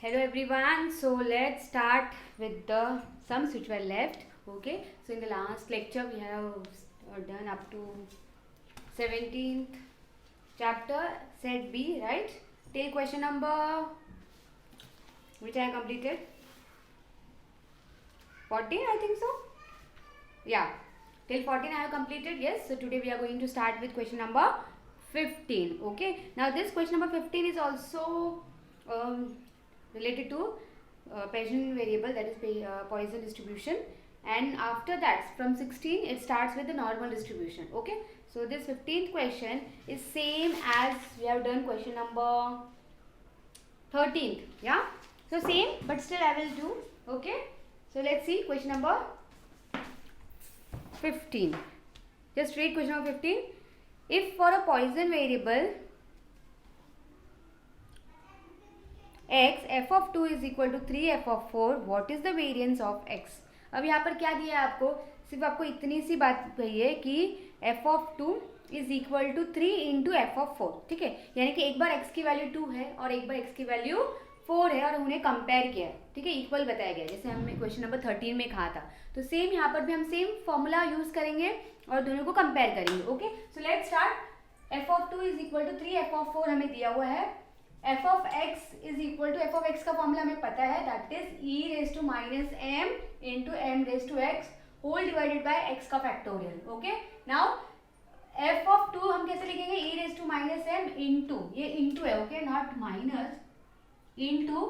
Hello everyone, so let's start with the sums which were left. Okay, so in the last lecture we have done up to 17th chapter set B, right, till question number which I have completed 14, I think so. Yeah, till 14 I have completed. Yes, so today we are going to start with question number 15. Okay, now this question number 15 is also related to Paschen variable, that is Poisson distribution, and after that from 16 it starts with the normal distribution. Okay, so this 15th question is same as we have done question number 13th. Yeah, so same, but still I will do. Okay, so let's see question number 15. Just read question number 15. If for a Poisson variable x f of 2 is equal to 3 f of 4, what is the variance of x? अब यहाँ पर क्या दिया है आपको, सिर्फ आपको इतनी सी बात कही है कि f of 2 is equal to 3 into F of 4. ठीक है, यानी कि एक बार x की वैल्यू 2 है और एक बार x की वैल्यू 4 है और उन्हें कंपेयर किया है. ठीक है, इक्वल बताया गया जैसे हमने क्वेश्चन नंबर 13 में कहा था. तो सेम यहाँ पर भी हम सेम फॉर्मूला यूज करेंगे और दोनों को कंपेयर करेंगे. Okay, so let's start. f of 2 is equal to 3 f of 4 हमें दिया हुआ है. f of x is equal to f of x का फॉर्मूला हमें पता है, that is e raise to minus m into m raise to x whole divided by x का factorial. Okay, now f of 2 हम कैसे लिखेंगे, e raise to minus m into, ये into है, okay, not minus, into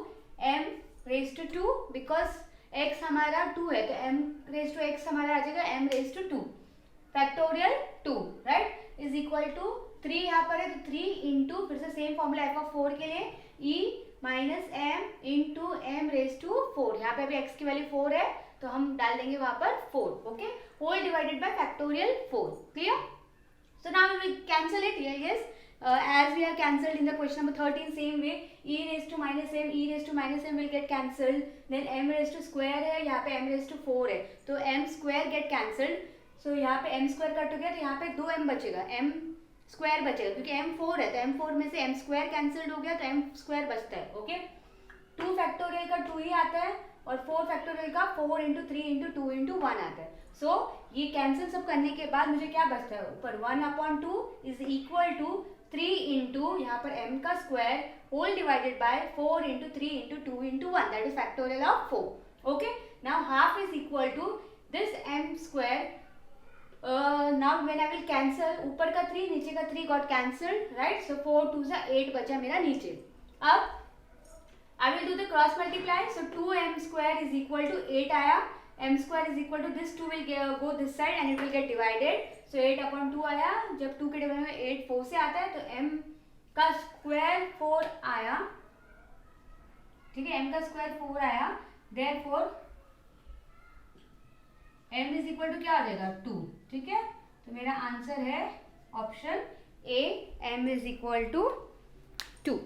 m raise to 2, because x हमारा 2 है तो m raise to x हमारा आ जाएगा m raise to 2 factorial 2, right, is equal to 3 यहाँ पर है तो 3 इंटू फिर से सेम फॉर्मूला f ऑफ 4 के लिए e minus m into m raise to 4. यहाँ पे अभी x की वैल्यू 4 है तो हम डाल देंगे वहां पर 4. Okay, whole divided by factorial 4. Clear? So now we will cancel it. Yes, as we have cancelled in the question number 13, same way e raised to minus m, e raised to minus m will get cancelled, then m raised to square है, यहाँ पे m raised to 4 है तो m square get cancelled. so यहाँ पे m square cut हो गया तो यहाँ पे 2m बचेगा, m स्क्वायर बचेगा क्योंकि m 4 है तो m 4 में से m स्क्वायर कैंसिल्ड हो गया तो m स्क्वायर बचता है. ओके, 2 फैक्टोरियल का 2 ही आता है और 4 फैक्टोरियल का 4 इंटू 3 इंटू 2 इंटू 1 आता है. सो ये कैंसिल सब करने के बाद मुझे क्या बचता है, ऊपर 1/2 इज इक्वल टू 3 इंटू यहाँ पर m का square whole divided by 4 into 3 into 2 into 1, that is factorial of 4. Okay, now half is equal to this m square. Now when I will cancel, ऊपर का 3 नीचे का 3 गॉट कैंसल्ड, राइट, सो 4 2 सा 8 बचा मेरा नीचे. अब I will do the cross multiply. So 2m square is equal to 8 आया, m square is equal to this 2 will go this side and it will get divided. So 8/2 आया, जब 2 के divide में 8 4 से आता है तो m का स्क्वायर 4 आया. ठीक है, m का स्क्वायर 4 आया, therefore m is equal to क्या आ जाएगा 2. ठीक है, तो मेरा आंसर है option A, m is equal to 2.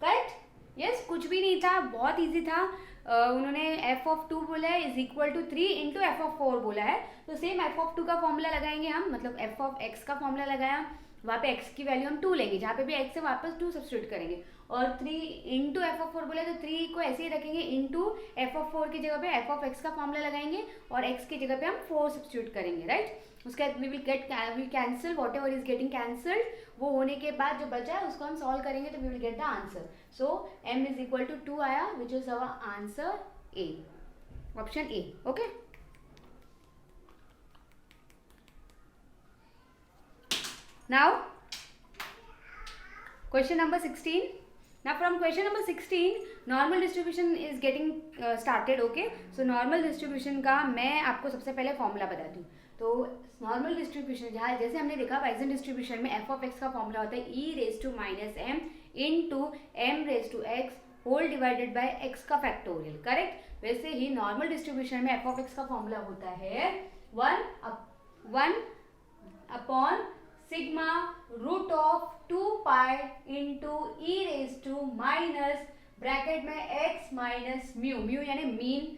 Correct? Yes, कुछ भी नहीं था, बहुत इजी था. उन्होंने f ऑफ 2 बोला है is equal to 3 into F of 4 बोला है तो सेम f ऑफ 2 का फॉर्मूला लगाएंगे हम, मतलब f ऑफ x का फॉर्मूला लगाया, वहाँ पे x की वैल्यू हम 2 लेंगे, जहाँ पे भी x से वापस 2 सब्स्टिट्यूट करेंगे, और 3 इंटू एफ ऑफ 4 बोले तो 3 को ऐसे ही रखेंगे, इंटू एफ ऑफ 4 की जगह पे f ऑफ x का फॉर्मूला लगाएंगे और x की जगह पे हम 4 सब्स्टिट्यूट करेंगे, राइट. उसके बाद we will cancel whatever is getting cancelled. वो होने के बाद जो बचा है उसको हम सॉल्व करेंगे तो we will get the answer. So m is equal to 2 आया, which is our answer A, option A. Okay, now question number 16. now from question number 16 normal distribution is getting started. okay, so normal distribution का मैं आपको सबसे पहले formula बता दूँ. तो normal distribution जहाँ जैसे हमने देखा पॉइसन डिस्ट्रीब्यूशन में एफ ऑफ एक्स का फॉर्मूला होता है E raise to minus M into M raise to X whole divided by X का फैक्टोरियल. करेक्ट? वैसे ही नॉर्मल डिस्ट्रीब्यूशन में एफ ऑफ एक्स का फॉर्मूला होता है 1 upon sigma root of 2 pi into E raise to minus bracket में x minus mu, mu यानी mean,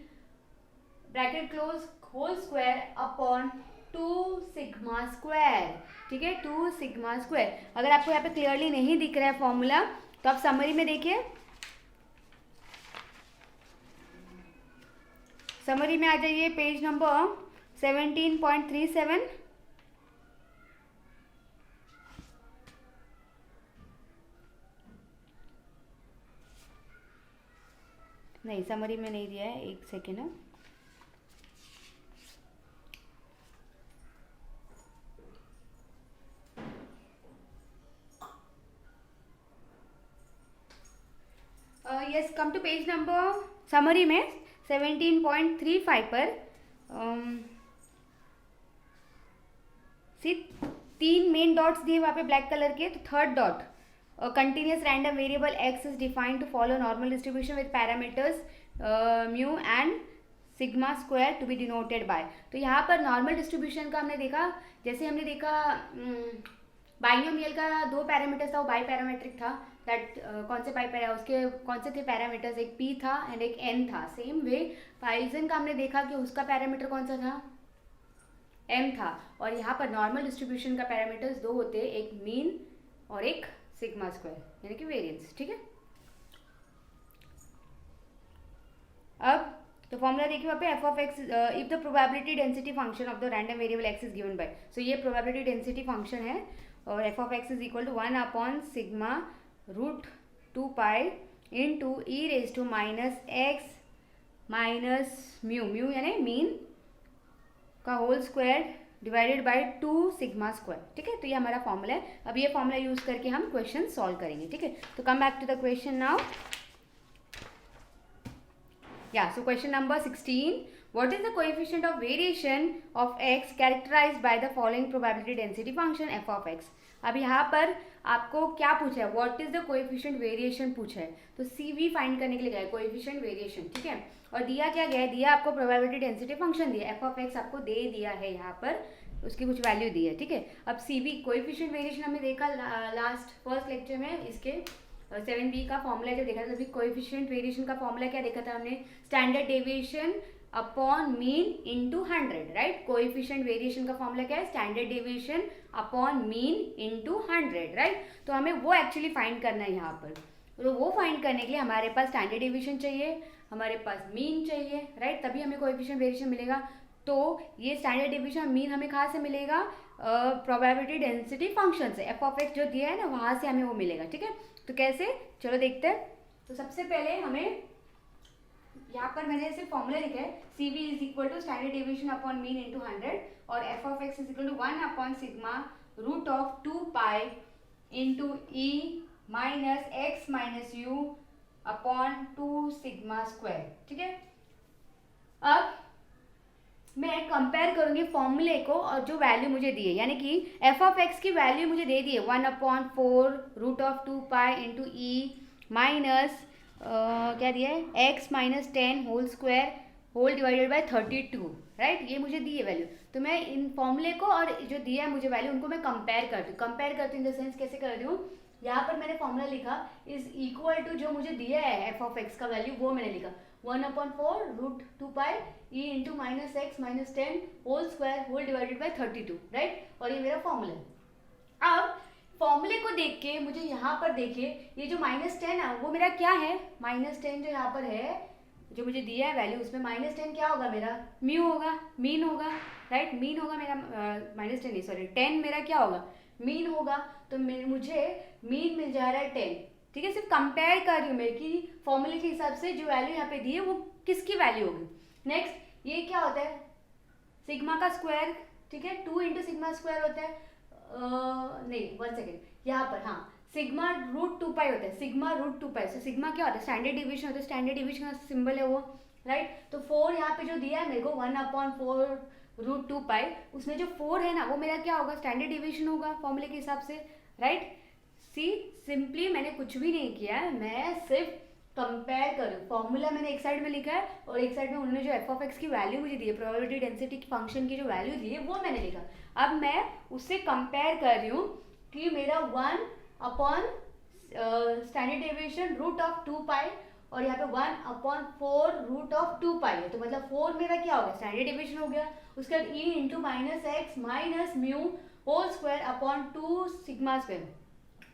bracket close, whole square upon 2 sigma square. ठीक है, 2 सिग्मा स्क्वायर. अगर आपको यहाँ पे क्लियरली नहीं दिख रहा है फॉर्मूला तो आप समरी में देखिए, समरी में आ जाइए, पेज नंबर 17.37। नहीं, समरी में नहीं दिया है, एक सेकेंड है। Yes, come to page number, summary में 17.35 पर सी 3 मेन डॉट्स दिए वहाँ पे ब्लैक कलर के। तो third dot, continuous random variable x is defined to follow normal distribution with parameters mu and sigma square to be denoted by। तो यहाँ पर नॉर्मल डिस्ट्रीब्यूशन का हमने देखा, जैसे हमने देखा बाइनोमियल का 2 पैरामीटर्स था, वो बाई पैरामेट्रिक था। दैट कौन से बाई पैरा, उसके कौन से थे पैरामीटर्स, एक p था एंड एक n था। सेम वे पाइथन का हमने देखा कि उसका पैरामीटर कौन सा था, m था। और यहाँ पर नॉर्मल डिस्ट्रीब्यूशन का पैरामीटर्स 2 होते हैं, एक मीन और एक सिग्मा स्क्वायर, यानी कि वेरिएंस। ठीक है, अब तो फॉर्मूला देखिए वहाँ पे F of X if the probability density function of the random variable X is given by. So ये प्रोबेबिलिटी डेंसिटी फंक्शन है और F of X is equal to 1 upon sigma root 2 pi into E raise to minus X minus mu, mu यानी mean का whole square divided by 2 sigma square. ठीक है, तो ये हमारा फॉर्मूला है। अब ये फॉर्मूला यूज करके हम क्वेश्चन सॉल्व करेंगे। ठीक है, तो come back to the question now. Yeah, so question number 16, what is the coefficient of variation of x characterized by the following probability density function f of x। अब यहाँ पर आपको क्या पूछा है, what is the coefficient variation पूछा है, तो CV फाइंड करने के लिए गया है coefficient variation। ठीक है, और दिया क्या गया है, दिया आपको probability density function दिया, f of x आपको दे दिया है, यहाँ पर उसकी कुछ वैल्यू दी है। ठीक है, अब CV coefficient variation हमने देखा लास्ट फर्स्ट लेक्चर में, इसके 7b का फॉर्मूला जब देखा था तभी कोएफिशिएंट वेरिएशन का फॉर्मूला क्या देखा था हमने, standard deviation upon mean into 100। Right, coefficient variation का फॉर्मूला क्या है, standard deviation upon mean into 100। Right, तो हमें वो एक्चुअली फाइंड करना है यहाँ पर। तो वो फाइंड करने के लिए हमारे पास स्टैंडर्ड डेविएशन चाहिए, हमारे पास मीन चाहिए। राइट, तभी हमें कोएफिशिएंट वेरिएशन मिलेगा। तो ये स्टैंडर्ड डेविएशन मीन हमें कहाँ से मिलेगा, प्रोबेबिलिटी डेंसिटी फंक्शन से, एफ ऑफ एक्स जो दिया है ना वहाँ से हमें वो मिलेगा। ठीक है, तो कैसे, चलो देखते हैं। तो सबसे पहले हमें यहाँ पर मैंने सिर्फ फॉर्मूला लिखा है, C V is equal to standard deviation upon mean into 100 और F of X is equal to 1 upon sigma root of 2 pi into E minus X minus U upon 2 sigma square. ठीक है, अब मैं compare करूंगी फॉर्मूले को और जो वैल्यू मुझे दी है, यानी कि एफ ऑफ एक्स की वैल्यू मुझे दे दी है 1/4 root of 2 pi into E minus क्या दिया है X minus 10 whole square whole divided by 32। Right, ये मुझे दी है वैल्यू। तो मैं इन फॉर्मूले को और जो दिया है मुझे वैल्यू, उनको मैं कंपेयर करती हूँ। कंपेयर करती हूँ इन द सेंस कैसे कर रही हूँ, यहाँ पर मैंने फॉर्मूला लिखा इज इक्वल टू जो मुझे दिया है एफ ऑफ एक्स का वैल्यू, वो मैंने लिखा 1/4 root 2 pi E into minus X minus 10 whole square whole divided by 32। Right, और ये मेरा फॉर्मूला है। अब फॉर्मूले को देख के मुझे यहाँ पर देखिए, ये जो -10 है वो मेरा क्या है, -10 जो यहाँ पर है जो मुझे दिया है वैल्यू, उसमें -10 क्या होगा, मेरा म्यू होगा, मीन होगा। राइट, मीन होगा मेरा, -10 नहीं सॉरी 10 मेरा क्या होगा, मीन होगा। तो मुझे मीन मिल जा रहा है 10। ठीक है, सिर्फ कंपेयर कर रही हूँ मैं कि फॉर्मूले के हिसाब से जो वैल्यू यहाँ पे दी है वो किसकी वैल्यू होगी। नेक्स्ट, ये क्या होता है, सिग्मा का स्क्वायर। ठीक है, 2 इंटू सिग्मा स्क्वायर होता है, नहीं 1 सेकेंड, यहाँ पर हाँ सिग्मा रूट 2 पाई होता है, सिग्मा रूट 2 पाई। सो सिग्मा क्या होता है, स्टैंडर्ड डिवीजन होता है, स्टैंडर्ड डिवीजन का सिंबल है वो। राइट, तो 4 यहाँ पे जो दिया है मेरे को 1/4 रूट 2 पाई, उसमें जो 4 है ना वो मेरा क्या होगा, स्टैंडर्ड डिवीजन होगा फॉर्मूले के हिसाब से। राइट, सी सिंपली मैंने कुछ भी नहीं किया है, मैं सिर्फ कंपेयर करूँ। फॉर्मूला मैंने एक साइड में लिखा है और एक साइड में उन्होंने जो एफ ऑफ एक्स की वैल्यू मुझे दी है, प्रोबेबिलिटी डेंसिटी फंक्शन की जो वैल्यू दी है वो मैंने लिखा। अब मैं उससे कंपेयर कर रही हूँ कि मेरा 1 upon standard deviation root of 2 pi और यहाँ पे 1/4 रूट ऑफ 2 पाई है, तो मतलब 4 मेरा क्या हो गया, स्टैंडर्ड डेविएशन हो गया। उसके बाद E into minus X minus mu whole square upon 2 sigma square.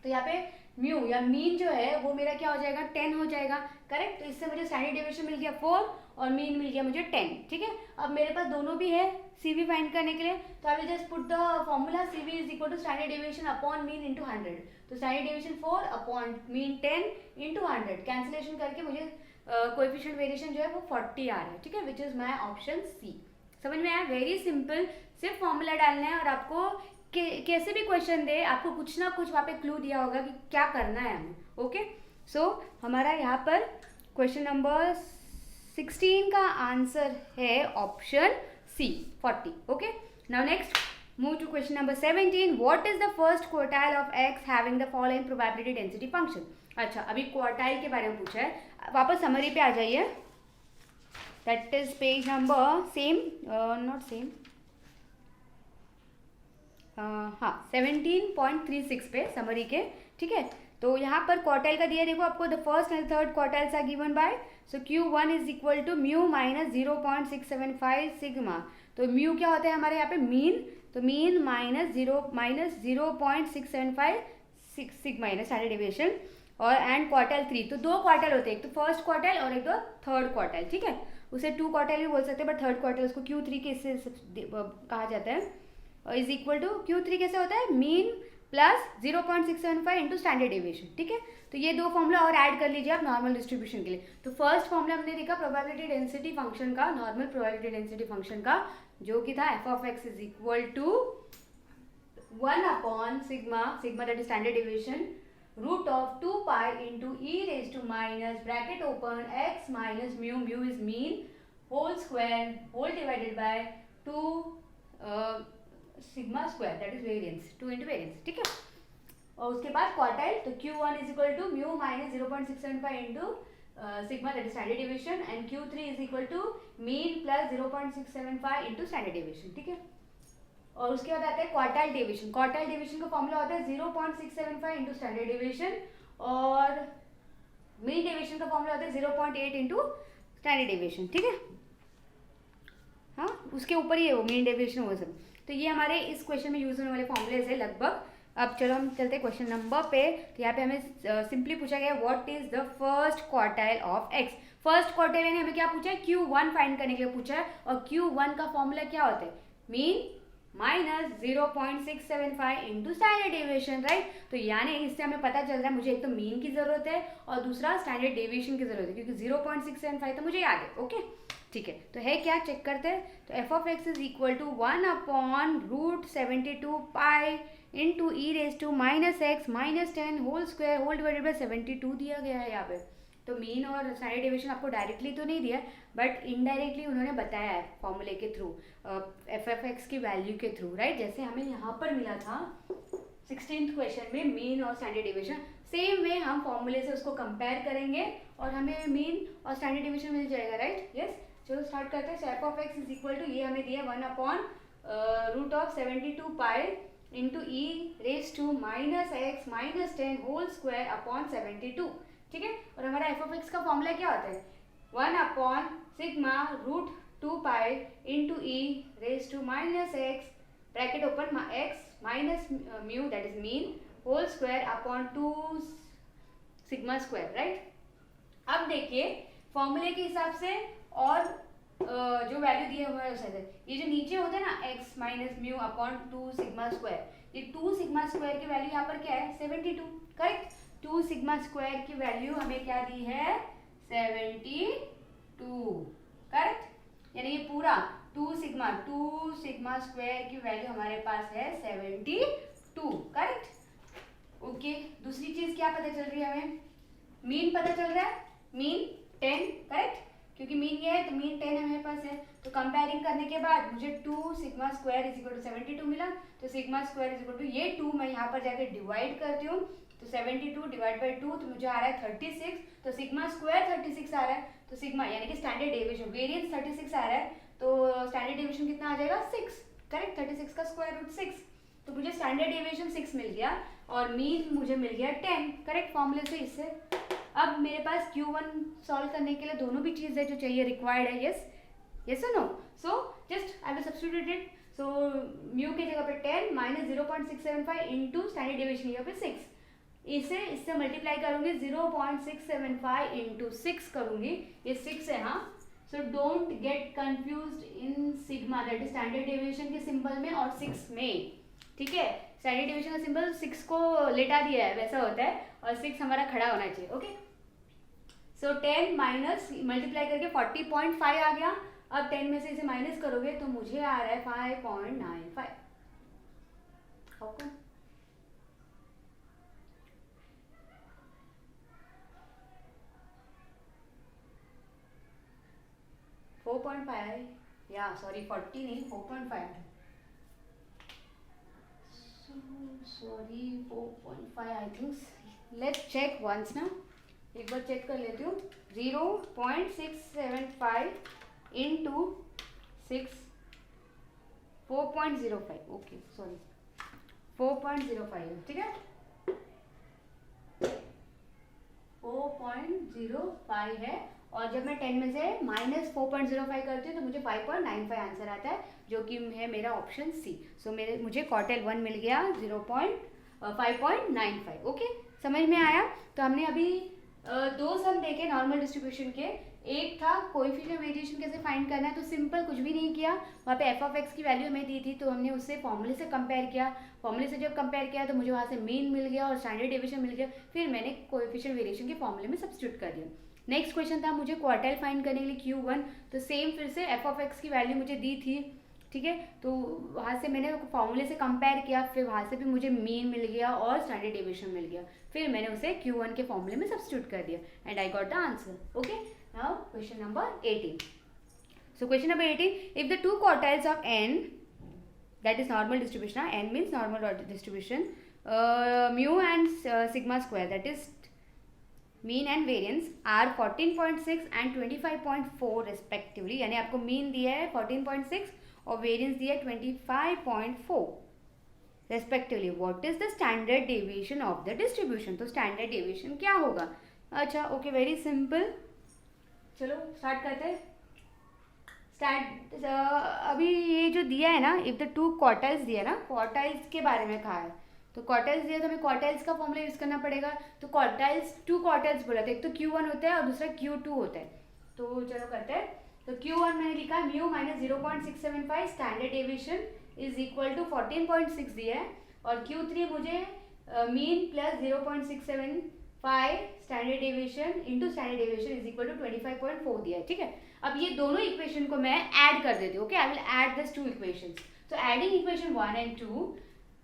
तो यहाँ पे म्यू या मीन जो है वो मेरा क्या हो जाएगा, 10 हो जाएगा। करेक्ट, तो इससे मुझे स्टैंडर्ड डेविएशन मिल गया 4 और मीन मिल गया मुझे 10। ठीक है, अब मेरे पास दोनों भी है CV फाइंड करने के लिए, तो I will just put the formula CV is equal to standard deviation upon mean into 100। तो standard deviation 4 upon mean 10 into 100, cancellation करके मुझे कोएफिशिएंट वेरिएशन जो है वो 40 आ रहा है। ठीक है, which is my option C. समझ में आया? वेरी सिंपल, सिर्फ फॉर्मूला डालना है और आपको कैसे भी क्वेश्चन दे आपको कुछ ना कुछ वहाँ पे क्लू दिया होगा कि क्या करना है हमें। ओके, सो हमारा यहाँ पर क्वेश्चन नंबर 16 का आंसर है option C 40। Okay, now next move to question number 17। What is the first quartile of X having the following probability density function. अच्छा, अभी क्वार्टाइल के बारे में पूछा है, वापस समरी पे आ जाइए। That is page number same, not same, हाँ 17.36 पे समरी के। ठीक है, तो यहाँ पर क्वार्टाइल का दिया, देखो आपको the first and third quartiles are given by, so Q1 is equal to mu minus 0.675 sigma. तो म्यू क्या होता है हमारे यहाँ पे मीन, तो मीन माइनस 0.675 सिग्मा है स्टैंडर्ड डेविएशन, और एंड क्वार्टाइल 3। तो दो क्वार्टाइल होते हैं, एक तो फर्स्ट क्वार्टाइल और एक तो थर्ड क्वार्टाइल। ठीक है, उसे 2 क्वार्टाइल भी बोल सकते हैं, बट थर्ड क्वार्टाइल उसको Q3 के इससे कहा जाता है। इज इक्वल टू Q3 कैसे होता है, mean plus 0.675 into standard deviation. ठीक है, तो ये दो फॉर्मूला और ऐड कर लीजिए आप नॉर्मल डिस्ट्रीब्यूशन के लिए। तो फर्स्ट फॉर्मूला हमने देखा प्रोबेबिलिटी डेंसिटी फंक्शन का, नॉर्मल प्रोबेबिलिटी डेंसिटी फंक्शन का, जो कि था f of x is equal to 1 upon sigma, sigma that is standard deviation, root of 2 pi into e raise to minus bracket open x minus mu, mu is mean, whole square whole divided by 2 sigma square that is variance, 2 into variance. ठीक है, और उसके बाद quartile, तो Q1 is equal to mu minus 0.675 into sigma that is standard deviation, and Q3 is equal to mean plus 0.675 into standard deviation. ठीक है, और उसके बाद आता है क्वार्टाइल डेविएशन। क्वार्टाइल डेविएशन का फॉर्मूला होता है 0.675 इंटू स्टैंडर्ड डेविएशन, और मीन डेविएशन का फॉर्मूला होता है 0.8 इंटू स्टैंडर्ड डेविएशन। ठीक है, हाँ उसके ऊपर ही है वो मीन डेविएशन वो सब। तो ये हमारे इस क्वेश्चन में यूज होने वाले फॉर्मूलेज है लगभग। अब चलो हम चलते हैं क्वेश्चन नंबर पे। तो यहाँ पे हमें सिंपली पूछा गया what is the first quartile of x. First quartile यानी हमें क्या पूछा है, Q1 फाइंड करने के लिए पूछा है, और Q1 का फॉर्मूला क्या होता है, mean minus 0.675 into standard deviation, right. तो यानी इससे हमें पता चल रहा है मुझे एक तो मीन की जरूरत है और दूसरा स्टैंडर्ड डेविएशन की जरूरत है, क्योंकि 0.675 तो मुझे याद है। ओके ठीक है, तो है क्या, चेक करते हैं। तो f of x is equal to 1 upon root 72 pi into E raise to minus X minus 10 whole square whole divided by 72 दिया गया है यहाँ पे। तो मीन और स्टैंडर्ड डेविएशन आपको डायरेक्टली तो नहीं दिया, बट इनडायरेक्टली उन्होंने बताया है फॉर्मूले के थ्रू, एफ ऑफ एक्स की वैल्यू के थ्रू, राइट। जैसे हमें यहाँ पर मिला था 16th क्वेश्चन में मीन और स्टैंडर्ड डेविएशन, सेम वे हम फॉर्मूले से उसको कंपेयर करेंगे और हमें मीन और स्टैंडर्ड डेविएशन मिल जाएगा, राइट। यस, चलो स्टार्ट करते हैं। F of X is equal to, ये हमें दिया 1 upon root of 72 pi into E raise to minus X minus 10 whole square upon 72। ठीक है, और हमारा एफ ऑफ एक्स का फॉर्मूला क्या होता है, 1 upon sigma root 2 pi into E raise to minus X bracket open X minus mu that is mean whole square upon 2 sigma square, right. अब देखिए फॉर्मूले के हिसाब से और जो वैल्यू दिए हुए हैं उसे, ये जो नीचे होता है ना x minus mu upon 2 sigma square, ये 2 सिग्मा स्क्वायर की वैल्यू यहाँ पर क्या है 72, करेक्ट। 2 सिग्मा स्क्वायर की वैल्यू हमें क्या दी है 72, करेक्ट। यानी ये पूरा 2 सिग्मा स्क्वायर की वैल्यू हमारे पास है 72, करेक्ट। ओके, दूसरी चीज क्या पता चल रही है हमें, मीन पता चल रहा है, मीन 10, करेक्ट, क्योंकि मीन ये है तो मीन 10 हमारे पास है। तो कंपेयरिंग करने के बाद मुझे 2 sigma square is equal to 72 मिला। तो sigma square is equal to ये 2 मैं यहाँ पर जाकर डिवाइड करती हूँ, तो 72 डिवाइड बाई 2 तो मुझे आ रहा है 36। तो सिग्मा स्क्वायर 36 आ रहा है, तो सिग्मा यानी कि स्टैंडर्ड डेविएशन वेरिएंस 36 आ रहा है, तो स्टैंडर्ड डेविएशन कितना आ जाएगा 6, करेक्ट। 36 का स्क्वायर रूट 6, तो मुझे स्टैंडर्ड डेविएशन 6 मिल गया और मीन मुझे मिल गया 10, करेक्ट फॉर्मूले से। इससे अब मेरे पास Q1 सॉल्व करने के लिए दोनों भी चीज़ है जो चाहिए, रिक्वायर्ड है, यस यस और no. So just I will substitute it. सो म्यू की जगह पे 10 माइनस 0.675 इंटू स्टैंडर्ड डेविएशन यहाँ पे 6, इससे मल्टीप्लाई करूंगी 0.675 इंटू 6 करूंगी, ये 6 है हाँ। So don't get confused in sigma, that is standard deviation के सिंबल में और 6 में, ठीक है। स्टैंडर्ड डेविएशन का सिंबल 6 को लेटा दिया है वैसा होता है और 6 हमारा खड़ा होना चाहिए, ओके। सो 10 माइनस मल्टीप्लाई करके 40.5 आ गया। अब 10 में से इसे माइनस करोगे तो मुझे आ रहा है 5.95। How come? फोर 4.5 या सॉरी 40 नहीं 4.5 है। Sorry 4.5 I think. Let's check once ना, एक बार चेक कर लेती हूँ। 0.675 इंटू 6 4.05, ओके सॉरी 4.05 है, ठीक है। 4.05 है और जब मैं 10 में से माइनस 4.05 करती हूँ तो मुझे 5.95 आंसर आता है, जो कि है मेरा ऑप्शन सी। सो मुझे क्वार्टाइल 1 मिल गया 5.95, ओके। समझ में आया? तो हमने अभी दो सम देखे नॉर्मल डिस्ट्रीब्यूशन के। एक था कोएफिशिएंट वेरिएशन कैसे फाइंड करना है, तो सिंपल कुछ भी नहीं किया, वहाँ पे एफ ऑफ एक्स की वैल्यू हमें दी थी तो हमने उससे फॉर्मूले से कंपेयर किया। फॉर्मूले से जब कंपेयर किया तो मुझे वहाँ से मीन मिल गया और स्टैंडर्ड डेविएशन मिल गया, फिर मैंने कोएफिशिएंट वेरिएशन के फॉर्मूले में सब्स्टिट्यूट कर दिया। नेक्स्ट क्वेश्चन था मुझे क्वार्टाइल फाइंड करने के लिए Q1, तो सेम फिर से एफ ऑफ एक्स की वैल्यू मुझे दी थी, ठीक है। तो वहाँ से मैंने फॉर्मूले से कंपेयर किया, फिर वहाँ से भी मुझे मीन मिल गया और स्टैंडर्ड डेविएशन मिल गया, फिर मैंने उसे Q1 के फॉर्मूले में सब्स्टिट्यूट कर दिया and I got the answer, okay. Now question number 18. So question number 18, if the two quartiles of n, that is normal distribution, n means normal distribution, mu and sigma square, that is mean and variance, are 14.6 and 25.4 respectively, यानी आपको mean दिया है 14.6 और variance दिया है 25.4 respectively, what is the standard deviation of the distribution. तो standard deviation क्या होगा? अच्छा ओके, वेरी सिंपल, चलो स्टार्ट करते हैं। अभी ये जो दिया है ना, इफ द टू क्वार्टाइल्स दिया है ना, क्वार्टाइल्स के बारे में कहा है, तो क्वार्टाइल्स दिया तो हमें क्वार्टाइल्स का फॉर्मूला यूज करना पड़ेगा। तो क्वार्टाइल्स, टू क्वार्टाइल्स बोला था, एक तो Q1 होता है और दूसरा Q2 होता है। तो चलो करते हैं। तो Q1 मैंने लिखा है mu minus 0.675 standard deviation is equal to 14.6 दिया है, और Q3 मुझे mean plus 0.675 standard deviation into standard deviation is equal to 25.4 दिया है, ठीक है। अब ये दोनों इक्वेशन को मैं ऐड कर देती हूँ, okay. I will add this two equations. तो एडिंग इक्वेशन 1 एंड 2,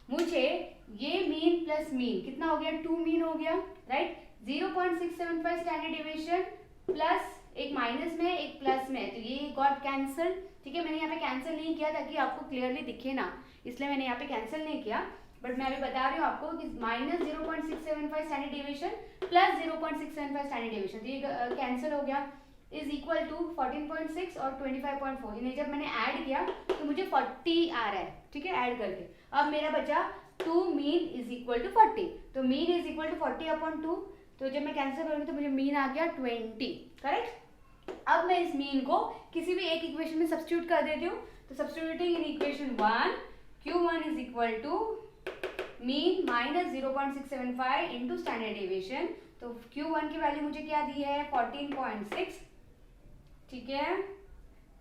मुझे ये मीन प्लस मीन कितना हो गया? 2 मीन हो गया, राइट। 0.675 स्टैंडर्ड डेविएशन प्लस एक माइनस में एक प्लस में, तो ये गॉट कैंसल, ठीक है। मैंने यहाँ पे कैंसिल नहीं किया ताकि आपको क्लियरली दिखे ना, इसलिए मैंने यहाँ पे कैंसिल नहीं किया, बट मैं अभी बता रही हूँ आपको कि minus 0.675 standard deviation plus 0.675 standard deviation, तो ये कैंसिल हो गया, इज इक्वल टू 14.6 और 25.4। इन्हें जब मैंने ऐड किया तो मुझे 40 आ रहा है, ठीक है, ऐड करके। अब मेरा बचा 2 मीन इज इक्वल टू 40, तो मीन इज इक्वल टू 40/2, तो जब मैं कैंसिल करूँगी तो मुझे मीन आ गया 20, करेक्ट। अब मैं इस मीन को किसी भी एक इक्वेशन में सब्स्टिट्यूट कर देती हूँ। तो substituting in equation 1, Q1 is equal to mean minus 0.675 into standard deviation. तो Q1 की वैल्यू मुझे क्या दी है? 14.6, ठीक है,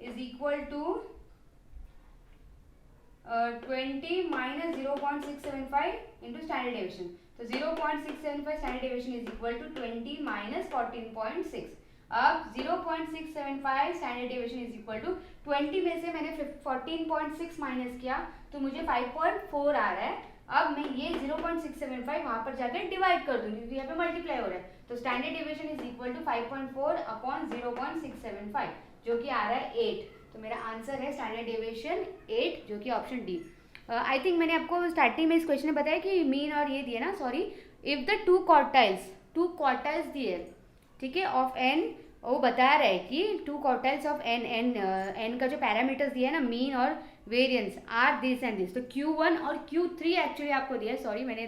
is equal to 20 minus 0.675 into standard deviation. तो 0.675 standard deviation is equal to 20 minus 14.6। अब 0.675 standard deviation is equal to 20 में से मैंने 14.6 माइनस किया तो मुझे 5.4 आ रहा है। अब मैं ये 0.675 वहां पर जाकर डिवाइड कर दूंगी क्योंकि यहाँ पे मल्टीप्लाई हो रहा है। तो standard deviation is equal to 5.4 upon 0.675 जो कि आ रहा है 8। तो मेरा आंसर है स्टैंडर्ड डेविएशन 8, जो कि ऑप्शन डी। आई थिंक मैंने आपको स्टार्टिंग में इस क्वेश्चन में बताया कि मीन और ये दिया ना, sorry, if the two quartiles दिए, ठीक है, ऑफ एन, वो बता रहा है कि टू क्वार्टाइल्स ऑफ एन का जो पैरामीटर्स दिया है ना, मीन और variance, are this and this. तो Q1 और Q3 एक्चुअली आपको दिया है, सॉरी मैंने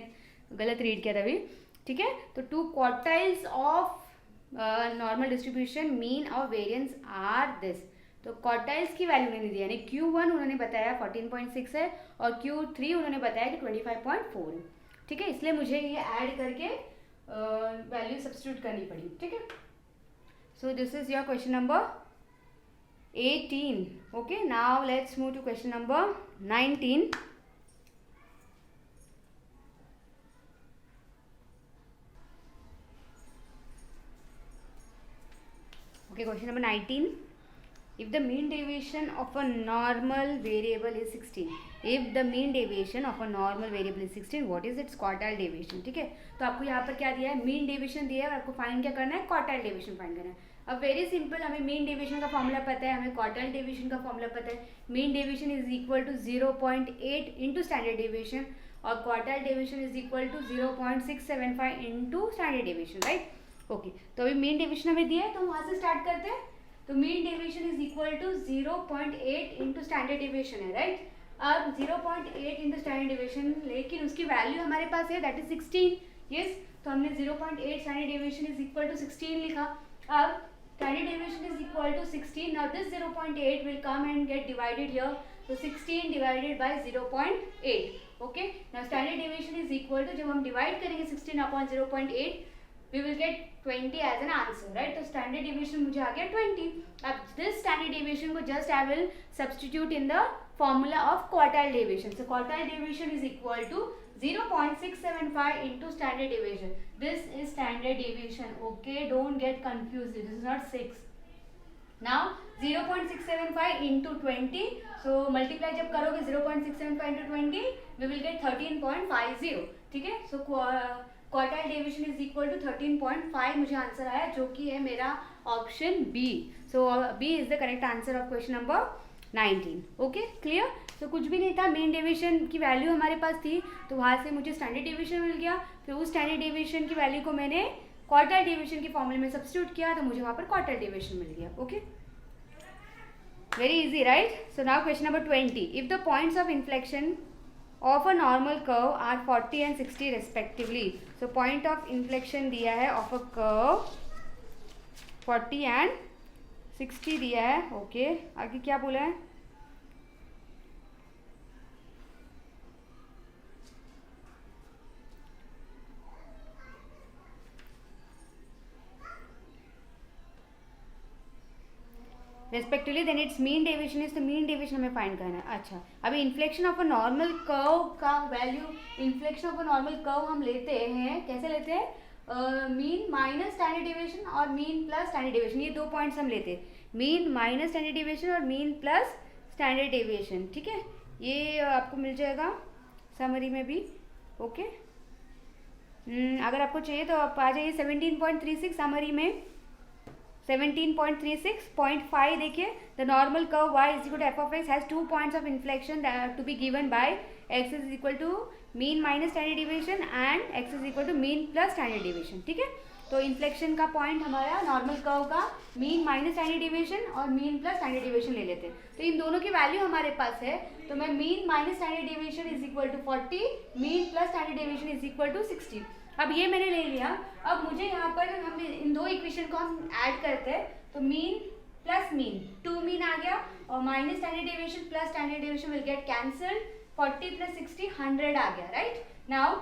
गलत रीड किया था अभी, ठीक है। तो two quartiles of normal distribution mean और वेरिएंस आर दिस। तो क्वार्टाइल्स की वैल्यू नहीं दी, यानी Q1 उन्होंने बताया 14.6 है और Q3 उन्होंने बताया कि 25.4 है, ठीक है। इसलिए मुझे ये ऐड करके वैल्यू सब्स्टिट्यूट करनी पड़ी, ठीक है। So this is your question number 18. Okay, now let's move to question number 19. Okay, question number 19. If the mean deviation of a normal variable is 16, if the mean deviation of a normal variable is 16, what is its quartile deviation? ठीक है, तो आपको यहाँ पर क्या दिया है, mean deviation दिया है और आपको फाइंड क्या करना है, क्वार्टाइल डेविएशन फाइंड करना है. अब वेरी सिंपल, हमें मीन डेविएशन का फॉर्मूला पता है, हमें क्वार्टाइल डेविएशन का फॉर्मूला पता है. Mean deviation is equal to 0.8 into standard deviation और quartile deviation is equal to 0.675 into standard deviation, right. Okay, तो अभी मीन डेविएशन हमें दिया है तो वहाँ से स्टार्ट करते हैं. तो mean deviation is equal to 0.8 into standard deviation है, राइट. अब 0.8 इंटू स्टैंडर्ड डेविएशन, लेकिन उसकी वैल्यू हमारे पास है दैट इज 16. यस, तो हमने 0.8 standard deviation is equal to 16 लिखा. अब standard deviation is equal to 16. Now this 0.8 will come and get divided here. तो 16 divided by 0.8. Okay, now standard deviation is equal to, जब हम divide करेंगे 16 upon 0.8 we will get 20 as an answer, right. तो standard deviation मुझे आ गया 20. अब this standard deviation को just I will substitute in the formula of quartile deviation. So quartile deviation is equal to 0.675 into standard deviation. This is standard deviation. Okay, don't get confused. This is not 6. Now 0.675 into 20. So multiply जब करोगे 0.675 into 20, we will get 13.50. ठीक है. So quartile deviation is equal to 13.5 मुझे answer आया, जो कि है मेरा option B. So B is the correct answer of question number 19. Okay, clear. तो कुछ भी नहीं था, मेन डेविएशन की वैल्यू हमारे पास थी तो वहाँ से मुझे स्टैंडर्ड डेविएशन मिल गया. फिर उस स्टैंडर्ड डेविएशन की वैल्यू को मैंने क्वार्टाइल डेविएशन के फॉर्मूले में सब्स्टिट्यूट किया तो मुझे वहाँ पर क्वार्टाइल डेविएशन मिल गया. Okay, very easy, right. So now question number 20. If the points of inflection of a normal curve are 40 and 60 respectively. So point of inflection दिया है of a curve 40 and 60 दिया है. ओके, आगे क्या बोला है, respectively then its mean deviation is, तो mean deviation हमें फाइंड करना है. अच्छा, अभी inflection of a normal curve का value, inflection of a normal curve हम लेते हैं, कैसे लेते हैं, मीन माइनस स्टैंडर्ड डेविएशन और मीन प्लस स्टैंडर्ड डेविएशन. ये दो पॉइंट्स हम लेते हैं, मीन माइनस स्टैंडर्ड डेविएशन और मीन प्लस स्टैंडर्ड डेविएशन. ठीक है, ये आपको मिल जाएगा समरी में भी. ओके, अगर आपको चाहिए तो आप आ जाइए 17.36 समरी में. 17.36.5 देखिए, the normal curve y is equal to f of x has 2 points of inflection to be given by x is equal to mean minus standard deviation and x is equal to mean plus standard deviation. ठीक है, तो inflection का point हमारा normal curve का mean minus standard deviation और mean plus standard deviation ले लेते हैं. तो इन दोनों की वैल्यू हमारे पास है, तो मैं mean minus standard deviation is equal to 40, mean plus standard deviation is equal to 60. अब ये मैंने ले लिया. अब मुझे यहाँ पर हम इन दो इक्वेशन को हम ऐड करते हैं, तो मीन प्लस मीन, 2 मीन आ गया और minus standard deviation plus standard deviation will get cancelled. 40 plus 60 100 आ गया, right. Now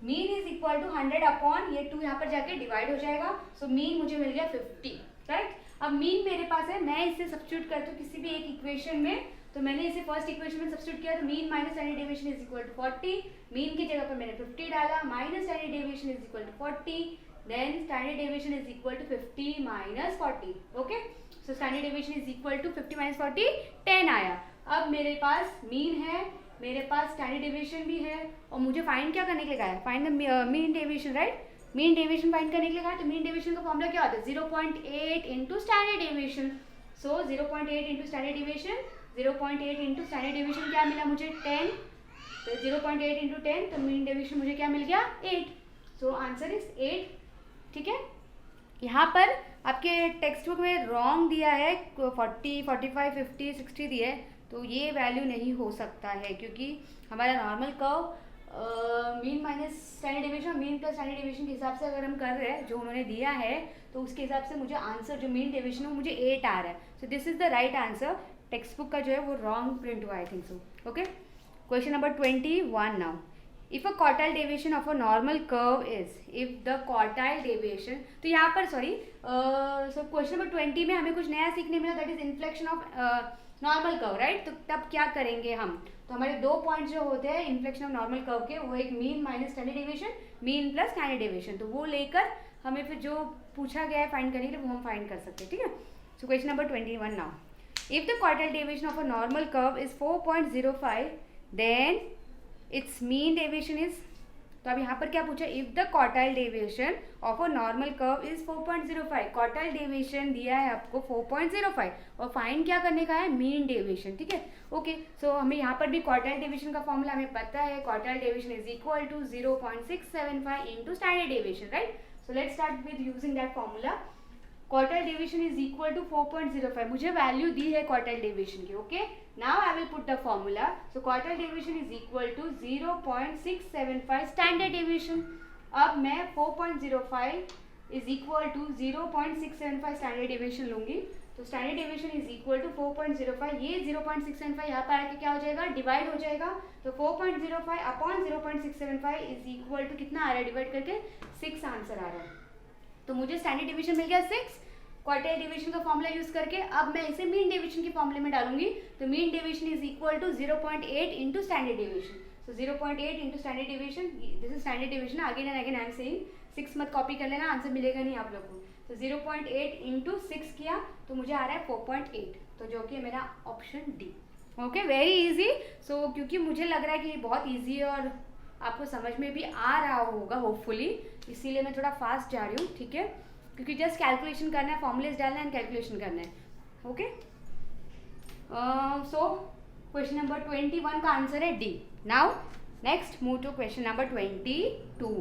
mean is equal to 100 upon ये 2 यहाँ पर जाके डिवाइड हो जाएगा. सो मीन मुझे मिल गया 50, राइट. अब मीन मेरे पास है, मैं इसे सब्स्टिट्यूट करती हूँ किसी भी एक इक्वेशन में. तो मैंने इसे फर्स्ट इक्वेशन में सब्स्टिट्यूट किया, तो mean minus standard deviation is equal to 40. Mean की जगह पर मैंने 50 डाला, minus standard deviation is equal to 40, then standard deviation is equal to 50 minus 40. Okay, so standard deviation is equal to 50 minus 40, 10 आया. अब मेरे पास मीन है, मेरे पास स्टैंडर्ड डेविएशन भी है और मुझे फाइंड क्या करने के लिए कहा है, find the mean deviation, right. Mean deviation find करने के लिए कहा है, तो मीन डेविएशन का फॉर्मूला क्या होता है, 0.8 into standard deviation. So 0.8 into standard deviation, 0.8 into standard deviation क्या मिला मुझे, 10. तो 0.8 इंटू 10, तो मीन डेविएशन मुझे क्या मिल गया, 8. So answer is 8. ठीक है, यहाँ पर आपके टेक्स्ट बुक में रॉन्ग दिया है 40, 45, 50, 60 दिया है, तो ये वैल्यू नहीं हो सकता है क्योंकि हमारा normal curve mean minus standard deviation और मीन प्लस स्टैंडर्ड डेविएशन के हिसाब से अगर हम कर रहे हैं जो उन्होंने दिया है, तो उसके हिसाब से मुझे आंसर जो मीन डेविएशन है वो मुझे 8 आ रहा है. So this is the right answer. Text book का जो है वो रॉन्ग प्रिंट हुआ, I think so. Okay, question number 21 now. If a quartile deviation of a normal curve is, if the quartile deviation, तो यहाँ पर सॉरी सो क्वेश्चन नंबर 20 में हमें कुछ नया सीखने मिला, that is inflection of normal curve, right. तो तब क्या करेंगे हम, तो हमारे दो पॉइंट्स जो होते हैं इन्फ्लेक्शन ऑफ नॉर्मल कर्व के, वो एक mean minus standard deviation, mean plus standard deviation, तो वो लेकर हमें फिर जो पूछा गया है फाइंड करने के लिए वो हम फाइंड कर सकते हैं, ठीक है। So question number 21 now, if the quartile deviation of a normal curve is 4.05 then its mean deviation is, तो अब यहाँ पर क्या पूछा, if the quartile deviation of a normal curve is 4.05, quartile deviation दिया है आपको 4.05 और फाइंड क्या करने का है, मीन डेविएशन, ठीक है। ओके, सो हमें यहाँ पर भी क्वार्टाइल डेविएशन का फॉर्मूला हमें पता है, quartile deviation is equal to 0.675 into standard deviation, right. So let's start with using that formula. Quartile deviation is equal to 4.05, मुझे वैल्यू दी है क्वार्टाइल डेविएशन की, okay. Now I will put the formula, so quartile deviation is equal to 0.675 standard deviation. अब मैं 4.05 is equal to 0.675 standard deviation लूंगी, तो standard deviation is equal to 4.05, ये 0.675 यहाँ पर आके क्या हो जाएगा, डिवाइड हो जाएगा, तो 4.05 अपॉन 0.675 इज इक्वल टू कितना आ रहा है, डिवाइड करके 6 आंसर आ रहा है। तो मुझे स्टैंडर्ड डेविएशन मिल गया 6, क्वार्टाइल डेविएशन का फॉर्मूला यूज करके अब मैं इसे मीन डेविएशन के फॉर्मूले में डालूंगी, तो mean deviation is equal to 0.8 into standard deviation, so 0.8 into standard deviation, this is standard deviation, again and again I am saying, 6 मत कॉपी कर लेना, आंसर मिलेगा नहीं आप लोग को। तो 0.8 इंटू 6 किया तो मुझे आ रहा है 4.8, तो जो कि मेरा option D, okay, very easy. So क्योंकि मुझे लग रहा है कि ये बहुत ईजी है और आपको समझ में भी आ रहा होगा होपफुली, इसीलिए मैं थोड़ा फास्ट जा रही हूँ, ठीक है, क्योंकि जस्ट कैलकुलेशन करना है, फॉर्मूलेज डालना है एंड कैलकुलेशन करना है, ओके। सो क्वेश्चन नंबर 21 का आंसर है D. Now next move to question number 22।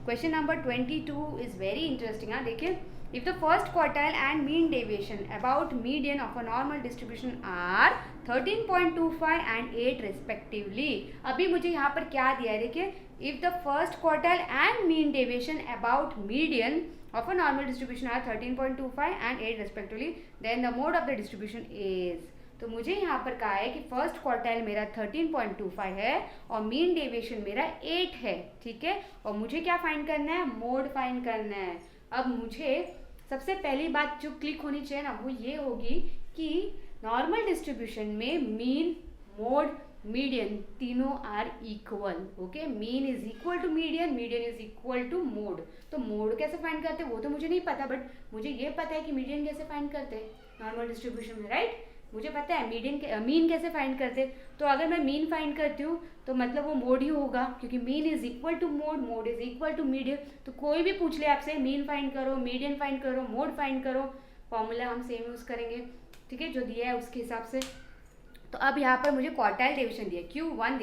Question number 22 is very interesting, हाँ देखिए, if the first quartile and mean deviation about median of a normal distribution are 13.25 and 8 respectively, अभी मुझे यहाँ पर क्या दिया है देखिए, if the first quartile and mean deviation about median of a normal distribution are 13.25 and 8 respectively, then the mode of the distribution is, तो मुझे यहाँ पर कहा है कि फर्स्ट क्वार्टाइल मेरा 13.25 है और मीन डेविएशन मेरा 8 है, ठीक है, और मुझे क्या फाइंड करना है, मोड फाइंड करना है। अब मुझे सबसे पहली बात जो क्लिक होनी चाहिए ना वो ये होगी कि नॉर्मल डिस्ट्रीब्यूशन में मीन, मोड, मीडियन तीनों are equal, okay, mean is equal to median, median is equal to mode. तो मोड कैसे फाइंड करते हैं वो तो मुझे नहीं पता, बट मुझे ये पता है कि मीडियन कैसे फाइंड करते हैं नॉर्मल डिस्ट्रीब्यूशन में, राइट। मुझे पता है मीन कैसे फाइंड करते, तो अगर मैं मीन फाइंड करती हूँ तो मतलब वो मोड ही होगा, क्योंकि mean is equal to mode, mode is equal to median. तो कोई भी पूछ ले आपसे मीन फाइंड करो, मीडियन फाइंड करो, मोड फाइंड करो, फॉर्मूला हम सेम यूज करेंगे, ठीक है, जो दिया है उसके हिसाब से। तो अब यहाँ पर मुझे क्वार्टाइल डेविएशन दिया, Q1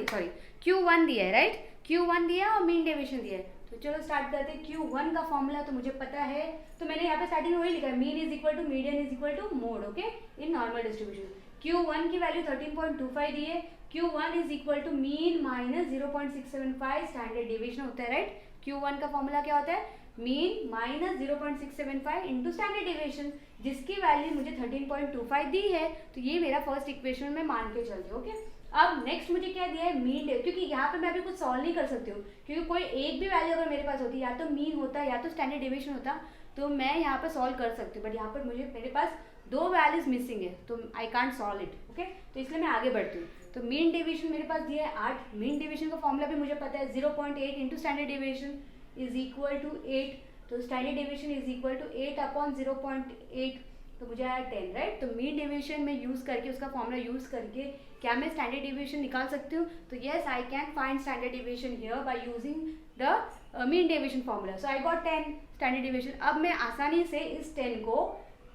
दिया है, राइट, Q1 दिया और मीन डेविएशन दिया है। तो चलो स्टार्ट करते हैं। Q1 का फॉर्मूला तो मुझे पता है, तो मैंने यहाँ पे स्टार्टिंग में वही लिखा है, mean is equal to median is equal to mode, okay, in normal distribution. Q1 की वैल्यू 13.25 दी है, Q1 is equal to mean minus 0.675 standard deviation होता है, राइट। Q1 का फॉर्मूला क्या होता है, mean minus 0.675 into standard deviation, जिसकी वैल्यू मुझे 13.25 दी है, तो ये मेरा फर्स्ट इक्वेशन में मान के चलती हूँ, ओके। अब नेक्स्ट मुझे क्या दिया है, मीन, क्योंकि यहाँ पे मैं अभी कुछ सॉल्व नहीं कर सकती हूँ, क्योंकि कोई एक भी वैल्यू अगर मेरे पास होती या तो मीन होता या तो स्टैंडर्ड डेविएशन होता तो मैं यहाँ पर सॉल्व कर सकती हूँ, बट यहाँ पर मेरे पास दो वैल्यूज मिसिंग है, तो I can't solve it, okay. तो इसलिए मैं आगे बढ़ती हूँ। तो मीन डेविएशन मेरे पास दिया है 8, मीन डेविएशन का फॉर्मूला भी मुझे पता है, 0.8 into standard deviation is equal to 8, तो standard deviation is equal to 8 upon 0.8, तो मुझे आया 10, राइट। तो मीन डेविएशन में यूज करके, उसका फॉर्मूला यूज करके क्या मैं स्टैंडर्ड डेविएशन निकाल सकती हूँ, तो yes I can find standard deviation here by using the mean deviation formula. So I got 10 standard deviation. अब मैं आसानी से इस 10 को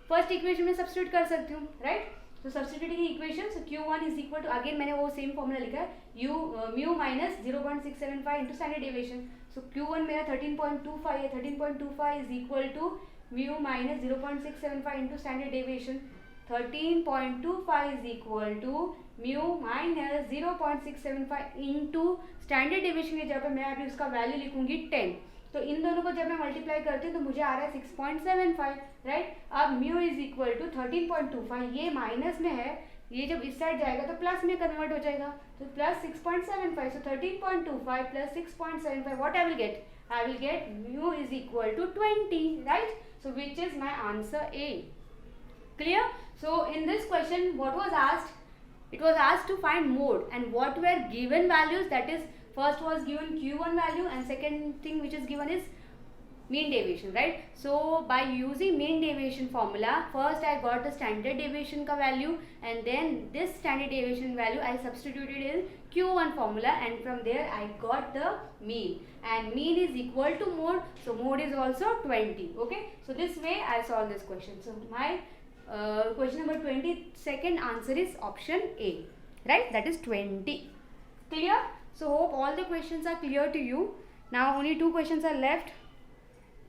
फर्स्ट इक्वेशन में सब्स्टिट्यूट कर सकती हूँ, राइट। तो substituting equation, so Q1 is equal to, again मैंने वो सेम फॉर्मूला लिखा है, mu minus 0.675 into standard deviation. So Q1 मेरा 13.25 है, 13.25 is equal to mu minus 0.675 into standard deviation, 13.25 is equal to mu minus 0.675 into standard deviation की जगह पे मैं अभी उसका वैल्यू लिखूंगी 10। तो इन दोनों को जब मैं मल्टीप्लाई करती हूँ तो मुझे आ रहा है 6.75, राइट। अब म्यू इज इक्वल टू 13.25, ये माइनस में है, ये जब इस साइड जाएगा तो प्लस में कन्वर्ट हो जाएगा, तो plus 6.75, so 13.25 plus 6.75, what I will get? I will get mu is equal to 20, right? So which is my answer A. Clear? So in this question what was asked? It was asked to find mode, and what were given values, that is first was given Q1 value and second thing which is given is mean deviation, right? So by using mean deviation formula, first I got the standard deviation ka value, and then this standard deviation value I substituted in Q1 formula, and from there I got the mean, and mean is equal to mode, so mode is also 20. Okay, so this way I solve this question. So my question number 22nd answer is option A, right? That is 20. Clear? So hope all the questions are clear to you. Now only 2 questions are left.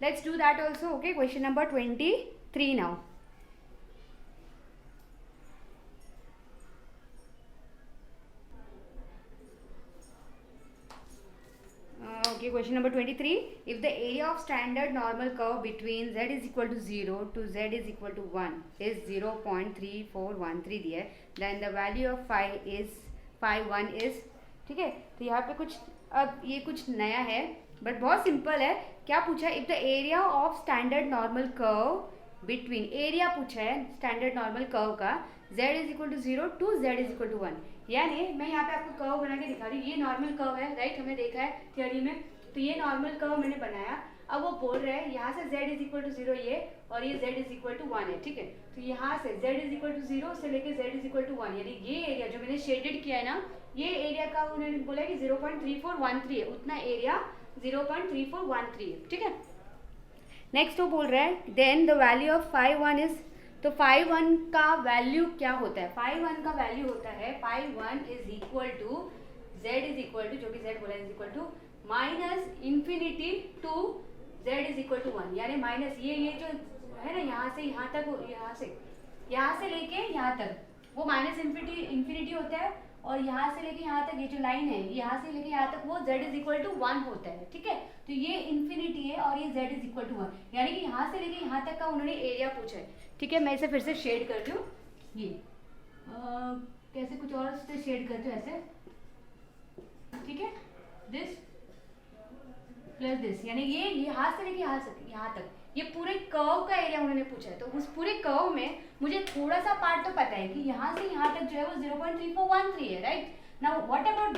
Let's do that also. Okay, question number 23 now. Okay, question number 23. If the area of standard normal curve between z is equal to 0 to z is equal to 1 is 0.3413 दिया है, then the value of phi 1 is, ठीक है. तो यहाँ पे कुछ, अब ये कुछ नया है बट बहुत सिंपल है. क्या पूछा? If the area of standard normal curve between, area पूछा है स्टैंडर्ड नॉर्मल कर्व का, z is equal to 0 to z is equal to 1. यानी मैं यहाँ पे आपको कर्व बना के दिखा रही हूँ. ये नॉर्मल कर्व है, राइट? हमने देखा है थियोरी में. तो ये नॉर्मल कर्व मैंने बनाया. अब वो बोल रहे हैं यहाँ से z इज इक्वल टू 0 ये, और ये z इज इक्वल टू 1 है, ठीक है. तो यहाँ से z इज इक्वल टू 0 से लेके z इज इक्वल टू 1, यानी ये एरिया जो मैंने शेडेड किया है ना, ये एरिया का उन्होंने बोला कि 0.3413 है, उतना एरिया 0.3413 है, ठीक है. नेक्स्ट वो बोल रहा है then the value of phi 1 is, तो phi 1 का वैल्यू क्या होता है? phi 1 का वैल्यू होता है phi 1 is equal to z is equal to, जो कि z बोला, is equal to minus infinity to z is equal to 1. यानी माइनस ये जो है ना, यहाँ से यहाँ तक, यहाँ से लेके यहाँ तक वो माइनस इंफिनिटी होता है, और यहाँ से लेके यहाँ तक ये जो लाइन है, यहाँ से लेके यहाँ तक वो z इज इक्वल टू 1 होता है, ठीक है. तो ये इंफिनिटी है और ये z इज इक्वल टू 1, यानी कि यहाँ से लेके यहाँ तक का उन्होंने एरिया पूछा है, ठीक है. मैं इसे फिर से शेड कर दूँ. ये कैसे कुछ और से शेड करते हो ऐसे, ठीक है. दिस प्लस दिस, यानी ये यहाँ से लेके यहाँ तक ये पूरे कर्व का एरिया उन्होंने पूछा है. तो उस पूरे कर्व में मुझे थोड़ा सा पार्ट तो पता है कि यहाँ से यहाँ तक जो है वो 0.3413 है, right. Now what about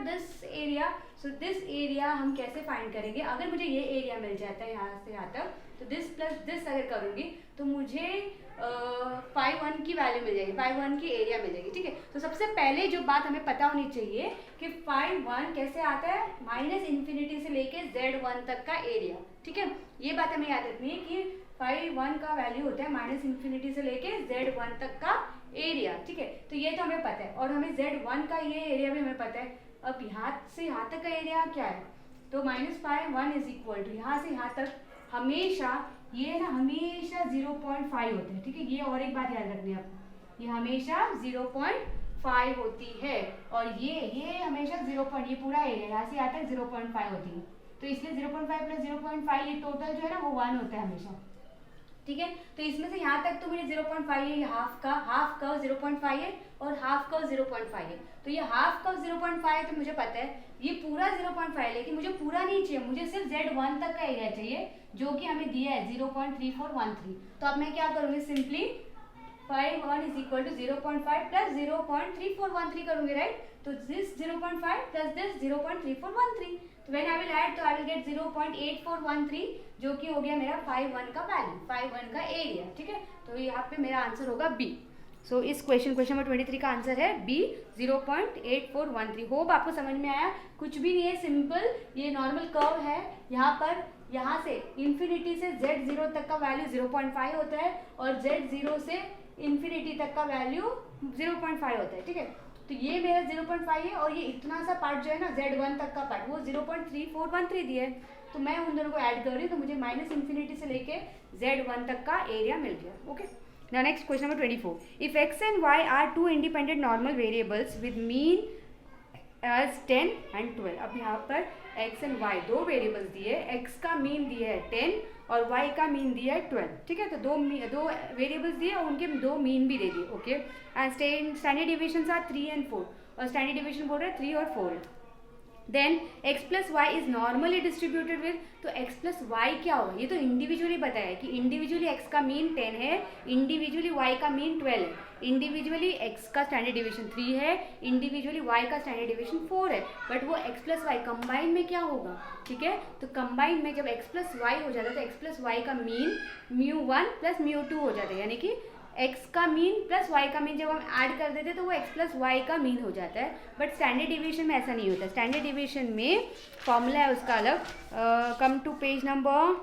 this area? So this area हम कैसे फाइंड करेंगे? अगर मुझे ये एरिया मिल जाता है यहाँ से यहाँ तक, तो दिस प्लस दिस अगर करूँगी तो मुझे phi 1 की वैल्यू मिल जाएगी, phi 1 की एरिया मिल जाएगी, ठीक है. तो सबसे पहले जो बात हमें पता होनी चाहिए कि phi 1 कैसे आता है, माइनस इंफिनिटी से लेके z1 तक का एरिया, ठीक है. ये बात हमें याद रखनी है कि phi 1 का वैल्यू होता है माइनस इंफिनिटी से लेके z1 तक का एरिया, ठीक है. तो ये तो हमें पता है, और हमें z1 का ये एरिया भी हमें पता है. अब यहाँ से यहाँ तक का एरिया क्या है? तो minus phi 1 is equal to, यहाँ से यहाँ तक हमेशा ये ना हमेशा 0.5 होता है, ठीक है. ये और एक बात याद रखनी है आपको, ये हमेशा 0.5 होती है, और ये हमेशा 0. ये पूरा एरिया यहाँ से यहाँ तक 0.5 होती है. तो इसलिए 0.5 प्लस 0.5 ये टोटल जो है ना वो 1 होता है हमेशा, ठीक है. तो इसमें से यहाँ तक तो मुझे 0.5 है, हाफ का 0.5 है और हाफ का 0.5 है. तो ये हाफ का 0.5 है, तो मुझे पता है ये पूरा 0.5 है, लेकिन मुझे पूरा नहीं चाहिए, मुझे सिर्फ z1 तक का एरिया चाहिए, जो कि हमें दिया है 0.3413. तो अब मैं क्या करूँगी, simply phi 1 is equal to 0.5 plus 0.3413 करूँगी, राइट. तो दिस 0.5 प्लस दिस 0.3413. तो व्हेन आई विल ऐड, तो आई विल गेट 0.8413, जो कि हो गया मेरा phi 1 का वैल्यू, phi 1 का एरिया, ठीक है. तो यहाँ पे मेरा आंसर होगा बी. सो इस क्वेश्चन नंबर 23 का आंसर है बी, 0.8413. होप आपको समझ में आया. कुछ भी नहीं है, सिंपल ये नॉर्मल कर्व है. यहाँ से इंफिनिटी से z0 तक का वैल्यू 0.5 होता है, और z0 से इंफिनिटी तक का वैल्यू 0.5 होता है, ठीक है. तो ये मेरा 0.5 है, और ये इतना सा पार्ट जो है ना z1 तक का पार्ट, वो 0.3413 दिया है. तो मैं उन दोनों को ऐड कर रही हूँ, तो मुझे माइनस इंफिनिटी से लेके z1 तक का एरिया मिल गया. Okay. Now next question number 24. If x and y are two independent normal variables with mean as 10 and 12। अब यहाँ पर x एंड y दो वेरिएबल्स दिए, x का मीन दिया है 10 और y का मीन दिया है 12, ठीक है। तो दो वेरिएबल्स दिए और उनके दो मीन भी दे दिए, okay. And standard deviations are 3 and 4, और स्टैंडर्ड डिविएशन बोल रहे हैं 3 और 4 है। Then x plus y is normally distributed with, तो x प्लस वाई क्या होगा, ये तो इंडिविजुअली बताया कि इंडिविजुअली x का मीन 10 है, इंडिविजुअली y का मीन 12 है, इंडिविजुअली x का स्टैंडर्ड डिविएशन 3 है, इंडिविजुअली y का स्टैंडर्ड डिविएशन 4 है, बट वो x प्लस वाई कंबाइन में क्या होगा, ठीक है। तो कंबाइन में जब x प्लस वाई हो जाता है तो x प्लस वाई का मीन μ1 प्लस μ2 हो जाता है, यानी कि x का मीन प्लस y का मीन जब हम ऐड कर देते हैं तो वो x प्लस वाई का मीन हो जाता है। बट स्टैंडर्ड डिविएशन में ऐसा नहीं होता, स्टैंडर्ड डिविएशन में फॉर्मूला है उसका अलग। Come to page number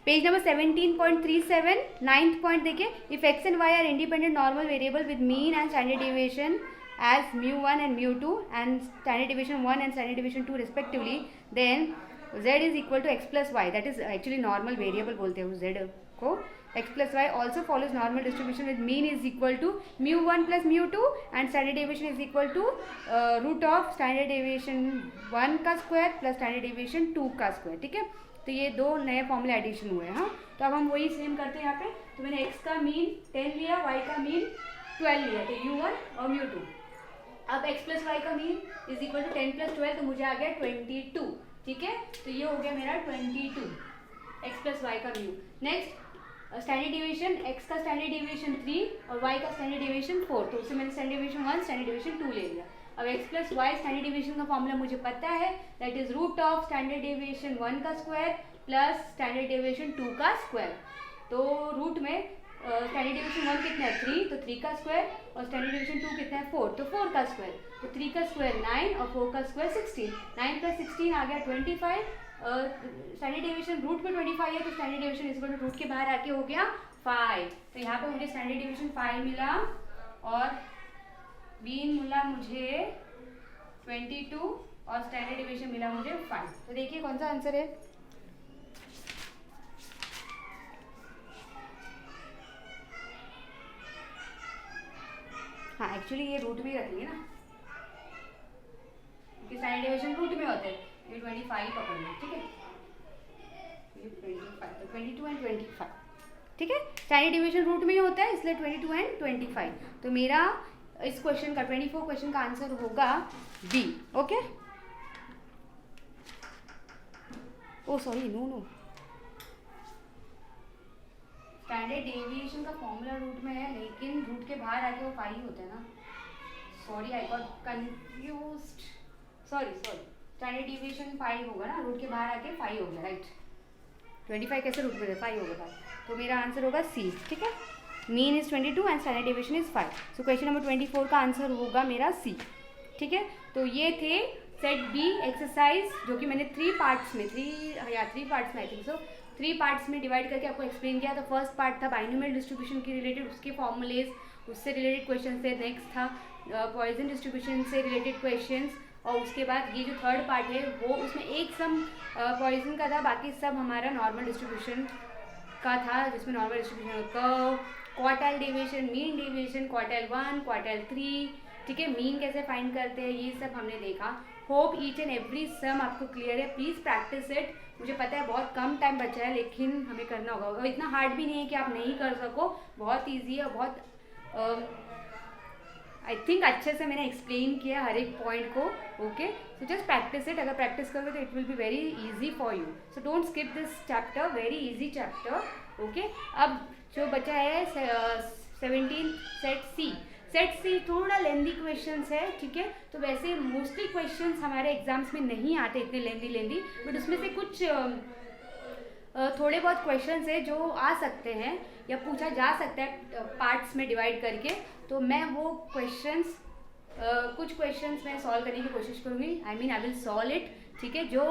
17.37, 9th point देखिए। If x and y are independent normal variable with mean and standard deviation as μ1 and μ2 and standard deviation 1 and standard deviation 2 respectively, then z is equal to x plus y, that is actually normal variable बोलते हैं उस z को। x plus y also follows normal distribution with mean is equal to μ1 plus μ2 and standard deviation is equal to root of standard deviation 1 का square plus standard deviation 2 का square, ठीक है। तो ये दो नए फॉर्मूले एडिशन हुए हैं। हाँ, तो अब हम वही सेम करते हैं यहाँ पे। तो मैंने x का मीन 10 लिया, y का मीन 12 लिया, तो u1 और μ2। अब x प्लस वाई का mean is equal to 10 plus 12, तो मुझे आ गया 22, ठीक है। तो ये हो गया मेरा 22 x प्लस वाई का mean. Next standard deviation, x का स्टैंडर्ड डिविएशन 3 और y का स्टैंडर्ड डिविएशन 4, तो उससे मैंने स्टैंडर्ड डिविएशन 1 स्टैंडर्ड डिविएशन 2 ले लिया। अब x plus y standard deviation का फॉर्मूला मुझे पता है, that is root of standard deviation 1 का स्क्वायर प्लस स्टैंडर्ड डिविएशन 2 का स्क्वायर। तो रूट में स्टैंडर्ड डिविएशन 1 कितना है 3, तो 3 का स्क्वायर, और स्टैंडर्ड डिविएशन 2 कितना है 4, तो 4 का स्क्वायर, तो 3 का स्क्वायर 9 और 4 का स्क्वायर 16, 9 प्लस 16 आ गया 25। स्टैंडर्ड डिविएशन रूट में 25 है, तो स्टैंडर्ड डिविएशन इस बार रूट के बाहर आके हो गया 5, तो यहाँ पे मुझे स्टैंडर्ड डिविएशन 5 मिला और मीन मिला मुझे 22 और स्टैंडर्ड डिविएशन मिला मुझे 5। तो देखिए कौन सा आंसर है। हाँ, एक्चुअली ये रूट में रखेंगे ना, क्योंकि स्टैंडर्ड डिविएशन रूट में होते हैं। ये 25 पकड़ लो, ठीक है, ये 25, तो 22 एंड 25, ठीक है। स्टैंडर्ड डिविएशन रूट में ही होता है, इसलिए 22 एंड 25। तो मेरा इस क्वेश्चन का 24 क्वेश्चन का आंसर होगा बी, ओके। ओ सॉरी, नो, स्टैंडर्ड डेविएशन का फॉर्मूला रूट में है, लेकिन रूट के बाहर आके वो 5 होता है ना। Sorry, I got confused, sorry. Standard deviation 5 होगा ना, रूट के बाहर आके 5 हो गया, राइट। 25 कैसे रूट में 5 होगा, तो मेरा आंसर होगा सी, ठीक है। Mean is 22 and standard deviation is 5, so question number 24 का आंसर होगा मेरा सी, ठीक है। तो ये थे सेट बी एक्सरसाइज, जो कि मैंने 3 पार्ट्स में, 3 पार्ट्स में आई थिंक सो 3 पार्ट्स में डिवाइड करके आपको एक्सप्लेन किया। तो फर्स्ट पार्ट था बाइनोमियल डिस्ट्रीब्यूशन के रिलेटेड, उसके फॉर्मूलेज, उससे रिलेटेड क्वेश्चन थे। नेक्स्ट था पॉइजन डिस्ट्रीब्यूशन से रिलेटेड क्वेश्चंस, और उसके बाद ये जो थर्ड पार्ट है वो उसमें एक सम पॉइजन का था, बाकी सब हमारा नॉर्मल डिस्ट्रीब्यूशन का था, जिसमें normal distribution curve, quartile deviation, mean deviation, quartile 1, quartile 3, ठीक है। मीन कैसे फाइंड करते हैं ये सब हमने देखा। Hope each and every sum आपको क्लियर है, प्लीज़ प्रैक्टिस इट। मुझे पता है बहुत कम टाइम बचा है, लेकिन हमें करना होगा, और इतना हार्ड भी नहीं है कि आप नहीं कर सको, बहुत ईजी है, बहुत आई थिंक अच्छे से मैंने एक्सप्लेन किया हर एक पॉइंट को, okay. So just practice it, अगर प्रैक्टिस करोगे तो it will be very easy for you, so don't skip this chapter, very easy chapter, okay. अब जो बचा है 17 सेट सी थोड़ा लेंदी क्वेश्चंस है, ठीक है। तो वैसे मोस्टली क्वेश्चंस हमारे एग्जाम्स में नहीं आते इतने लेंदी, बट उसमें से कुछ थोड़े बहुत क्वेश्चंस है जो आ सकते हैं या पूछा जा सकता है पार्ट्स में डिवाइड करके। तो मैं वो क्वेश्चंस कुछ क्वेश्चंस मैं सॉल्व करने की कोशिश करूँगी, आई विल सॉल्व इट, ठीक है, जो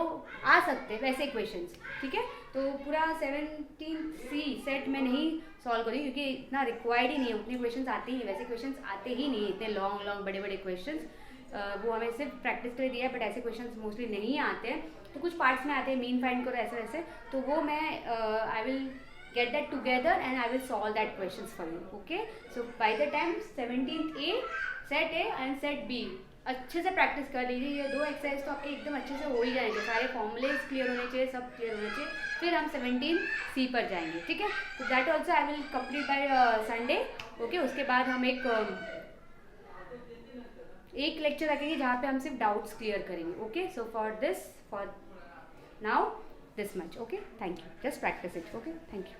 आ सकते हैं वैसे क्वेश्चंस, ठीक है। तो पूरा 17C सेट में नहीं सॉल्व करूँगी, क्योंकि इतना रिक्वायर्ड ही नहीं है, उतने क्वेश्चंस आते ही नहीं, वैसे क्वेश्चंस आते ही नहीं इतने लॉन्ग बड़े क्वेश्चंस, वो हमें सिर्फ प्रैक्टिस के लिए दिया है, बट ऐसे क्वेश्चंस मोस्टली नहीं आते हैं। तो कुछ पार्ट्स में आते हैं, मीन फाइंड करो ऐसे वैसे, तो वो मैं I will get that together and I will solve that questions for you. Okay, so by the time 17th A, set A and set B अच्छे से प्रैक्टिस कर लीजिए. ये 2 एक्सरसाइज तो आपके एकदम अच्छे से हो ही जाएंगे, सारे फॉर्मूलेज क्लियर होने चाहिए, सब क्लियर होने चाहिए. फिर हम 17C पर जाएंगे. ठीक है, तो that also I will complete bye Sunday. Okay, उसके बाद हम एक लेक्चर रखेंगे जहाँ पे हम सिर्फ डाउट्स क्लियर करेंगे. Okay, so for now this much. Okay, thank you. Just practice it. Okay, thank you.